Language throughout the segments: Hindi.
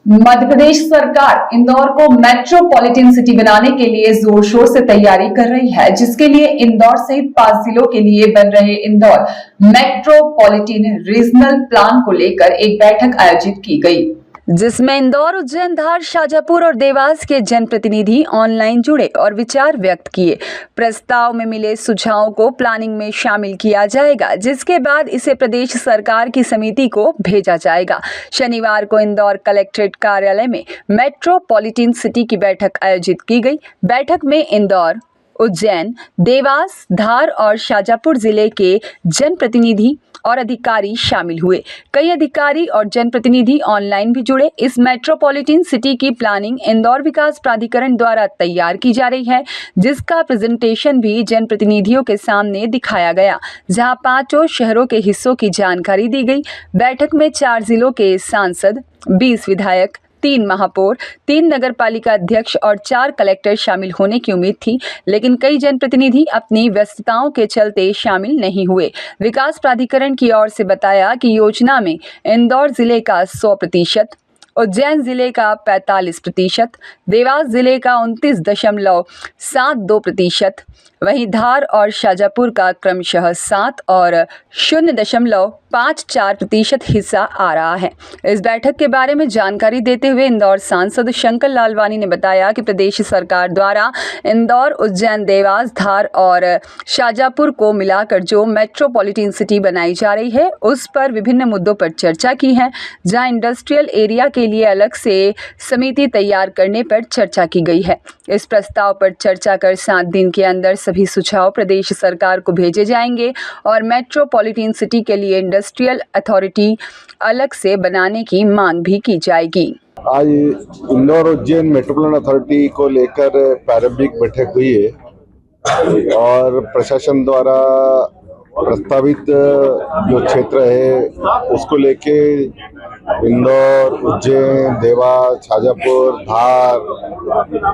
मध्य प्रदेश सरकार इंदौर को मेट्रोपॉलिटन सिटी बनाने के लिए जोर शोर से तैयारी कर रही है, जिसके लिए इंदौर सहित 5 जिलों के लिए बन रहे इंदौर मेट्रोपॉलिटन रीजनल प्लान को लेकर एक बैठक आयोजित की गई, जिसमें इंदौर, उज्जैन, धार, शाजापुर और देवास के जनप्रतिनिधि ऑनलाइन जुड़े और विचार व्यक्त किए। प्रस्ताव में मिले सुझावों को प्लानिंग में शामिल किया जाएगा, जिसके बाद इसे प्रदेश सरकार की समिति को भेजा जाएगा। शनिवार को इंदौर कलेक्ट्रेट कार्यालय में मेट्रोपॉलिटन सिटी की बैठक आयोजित की गई। बैठक में इंदौर, उज्जैन, देवास, धार और शाजापुर जिले के जनप्रतिनिधि और अधिकारी शामिल हुए। कई अधिकारी और जनप्रतिनिधि ऑनलाइन भी जुड़े। इस मेट्रोपॉलिटन सिटी की प्लानिंग इंदौर विकास प्राधिकरण द्वारा तैयार की जा रही है, जिसका प्रेजेंटेशन भी जनप्रतिनिधियों के सामने दिखाया गया, जहां 5 शहरों के हिस्सों की जानकारी दी गई। बैठक में 4 जिलों के सांसद, 20 विधायक, 3 महापौर, 3 नगरपालिका अध्यक्ष और 4 कलेक्टर शामिल होने की उम्मीद थी, लेकिन कई जनप्रतिनिधि अपनी व्यस्तताओं के चलते शामिल नहीं हुए। विकास प्राधिकरण की ओर से बताया कि योजना में इंदौर जिले का 100%, उज्जैन जिले का 45%, देवास जिले का 29.72%, वहीं धार और शाजापुर का क्रमशः 7 और 0.54% हिस्सा आ रहा है। इस बैठक के बारे में जानकारी देते हुए इंदौर सांसद शंकर लालवानी ने बताया कि प्रदेश सरकार द्वारा इंदौर, उज्जैन, देवास, धार और शाजापुर को मिलाकर जो मेट्रोपॉलिटन सिटी बनाई जा रही है, उस पर विभिन्न मुद्दों पर चर्चा की है, जहां इंडस्ट्रियल एरिया के लिए अलग से समिति तैयार करने पर चर्चा की गई है। इस प्रस्ताव पर चर्चा कर 7 दिन के अंदर सभी सुझाव प्रदेश सरकार को भेजे जाएंगे और मेट्रोपॉलिटन सिटी के लिए इंडस्ट्रियल अथॉरिटी अलग से बनाने की मांग भी की जाएगी। आज इंदौर उज्जैन मेट्रोपॉलिटन अथॉरिटी को लेकर प्रारंभिक बैठक हुई है और प्रशासन द्वारा प्रस्तावित जो क्षेत्र है उसको लेके इंदौर, उज्जैन, देवास, शाजापुर, धार,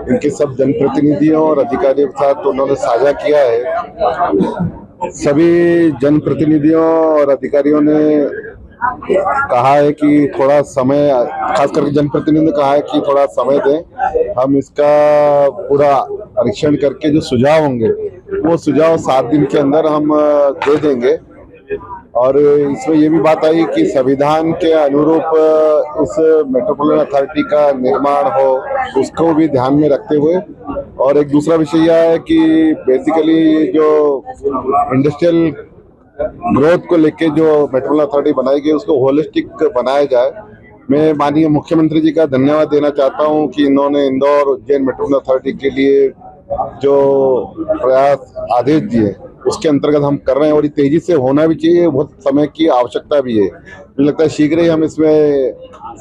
इनके सब जनप्रतिनिधियों और अधिकारियों के साथ उन्होंने साझा किया है। सभी जनप्रतिनिधियों और अधिकारियों ने कहा है कि थोड़ा समय, खास करके जनप्रतिनिधियों ने कहा है कि थोड़ा समय दें, हम इसका पूरा परीक्षण करके जो सुझाव होंगे वो सुझाव 7 दिन के अंदर हम दे देंगे। और इसमें ये भी बात आई कि संविधान के अनुरूप इस मेट्रोपॉलिटन अथॉरिटी का निर्माण हो, उसको भी ध्यान में रखते हुए। और एक दूसरा विषय यह है कि बेसिकली जो इंडस्ट्रियल ग्रोथ को लेके जो मेट्रोपॉलिटन अथॉरिटी बनाई गई उसको होलिस्टिक बनाया जाए। मैं माननीय मुख्यमंत्री जी का धन्यवाद देना चाहता हूं कि इन्होंने इंदौर, उज्जैन मेट्रोपॉलिटन अथॉरिटी के लिए जो प्रयास आदेश दिए उसके अंतर्गत हम कर रहे हैं और ये तेजी से होना भी चाहिए, बहुत समय की आवश्यकता भी है। मुझे लगता है शीघ्र ही हम इसमें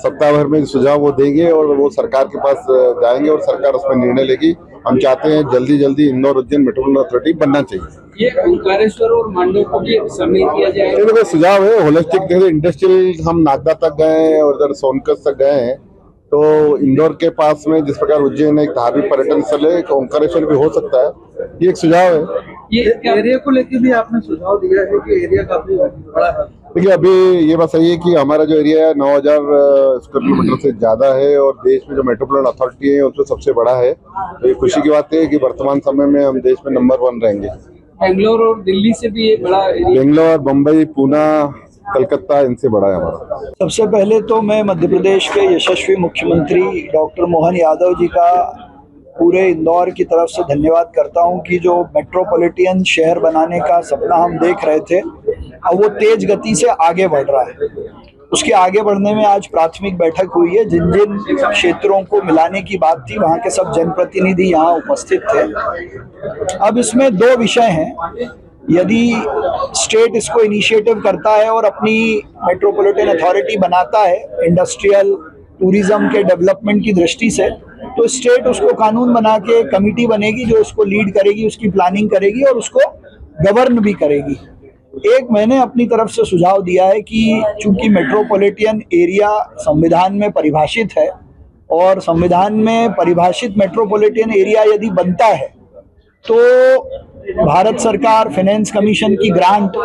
सप्ताह भर में सुझाव वो देंगे और वो सरकार के पास जाएंगे और सरकार उसमें निर्णय लेगी। हम चाहते हैं जल्दी इंदौर, उज्जैन मेट्रोपॉलिटन अथॉरिटी बनना चाहिए। ये ओंकारेश्वर और मांडव को भी शामिल किया जाएगा। देखो सुझाव है होलिस्टिक, जैसे इंडस्ट्रियल हम नागदा तक गए और इधर सोनकत तक गए हैं, तो इंदौर के पास में जिस प्रकार उज्जैन एक धार्मिक पर्यटन स्थल है, ओंकारेश्वर भी हो सकता है। ये एक सुझाव है। ये एरिया को लेकर भी आपने सुझाव दिया है कि एरिया काफी बड़ा है। देखिए अभी ये बात सही है कि हमारा जो एरिया है 9000 स्क्वायर किलोमीटर से ज्यादा है और देश में जो मेट्रोपॉलिटन अथॉरिटी है उसमें सबसे बड़ा है। तो ये खुशी की बात है कि वर्तमान समय में हम देश में नंबर 1 रहेंगे। बेंगलोर और दिल्ली से भी ये बड़ा एरिया, बेंगलोर, बम्बई, पूना, कलकत्ता, इनसे बड़ा है हमारा। सबसे पहले तो मैं मध्य प्रदेश के यशस्वी मुख्यमंत्री डॉक्टर मोहन यादव जी का पूरे इंदौर की तरफ से धन्यवाद करता हूं कि जो मेट्रोपॉलिटन शहर बनाने का सपना हम देख रहे थे, अब वो तेज गति से आगे बढ़ रहा है। उसके आगे बढ़ने में आज प्राथमिक बैठक हुई है। जिन जिन क्षेत्रों को मिलाने की बात थी वहाँ के सब जनप्रतिनिधि यहाँ उपस्थित थे। अब इसमें 2 विषय हैं। यदि स्टेट इसको इनिशिएटिव करता है और अपनी मेट्रोपॉलिटन अथॉरिटी बनाता है इंडस्ट्रियल टूरिज्म के डेवलपमेंट की दृष्टि से, तो स्टेट उसको कानून बना के कमेटी बनेगी जो उसको लीड करेगी, उसकी प्लानिंग करेगी और उसको गवर्न भी करेगी। एक मैंने अपनी तरफ से सुझाव दिया है कि चूंकि मेट्रोपॉलिटन एरिया संविधान में परिभाषित है और संविधान में परिभाषित मेट्रोपॉलिटन एरिया यदि बनता है तो भारत सरकार, फाइनेंस कमीशन की ग्रांट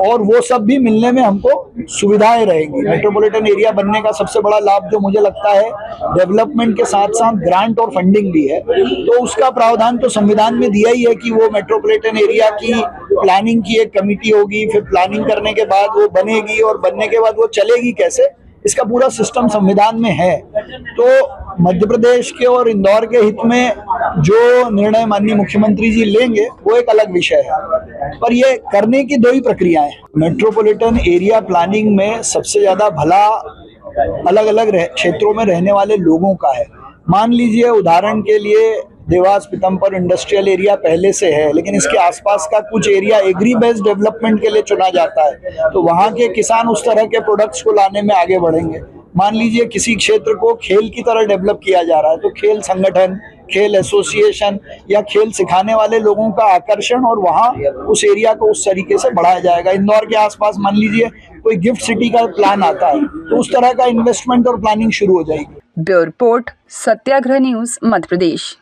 और वो सब भी मिलने में हमको सुविधाएं रहेंगी। मेट्रोपॉलिटन एरिया बनने का सबसे बड़ा लाभ जो मुझे लगता है, डेवलपमेंट के साथ साथ ग्रांट और फंडिंग भी है। तो उसका प्रावधान तो संविधान में दिया ही है कि वो मेट्रोपॉलिटन एरिया की प्लानिंग की एक कमेटी होगी, फिर प्लानिंग करने के बाद वो बनेगी और बनने के बाद वो चलेगी कैसे, इसका पूरा सिस्टम संविधान में है। तो मध्य प्रदेश के और इंदौर के हित में जो निर्णय माननीय मुख्यमंत्री जी लेंगे वो एक अलग विषय है, पर ये करने की दो ही प्रक्रियाएं। मेट्रोपॉलिटन एरिया प्लानिंग में सबसे ज्यादा भला अलग अलग क्षेत्रों में रहने वाले लोगों का है। मान लीजिए उदाहरण के लिए देवास पीतमपुर इंडस्ट्रियल एरिया पहले से है, लेकिन इसके आसपास का कुछ एरिया एग्री बेस्ड डेवलपमेंट के लिए चुना जाता है, तो वहाँ के किसान उस तरह के प्रोडक्ट्स को लाने में आगे बढ़ेंगे। मान लीजिए किसी क्षेत्र को खेल की तरह डेवलप किया जा रहा है, तो खेल संगठन, खेल एसोसिएशन या खेल सिखाने वाले लोगों का आकर्षण और वहाँ उस एरिया को उस तरीके से बढ़ाया जाएगा। इंदौर के आसपास मान लीजिए कोई गिफ्ट सिटी का प्लान आता है, तो उस तरह का इन्वेस्टमेंट और प्लानिंग शुरू हो जाएगी। ब्यूरो रिपोर्ट, सत्याग्रह न्यूज, मध्य प्रदेश।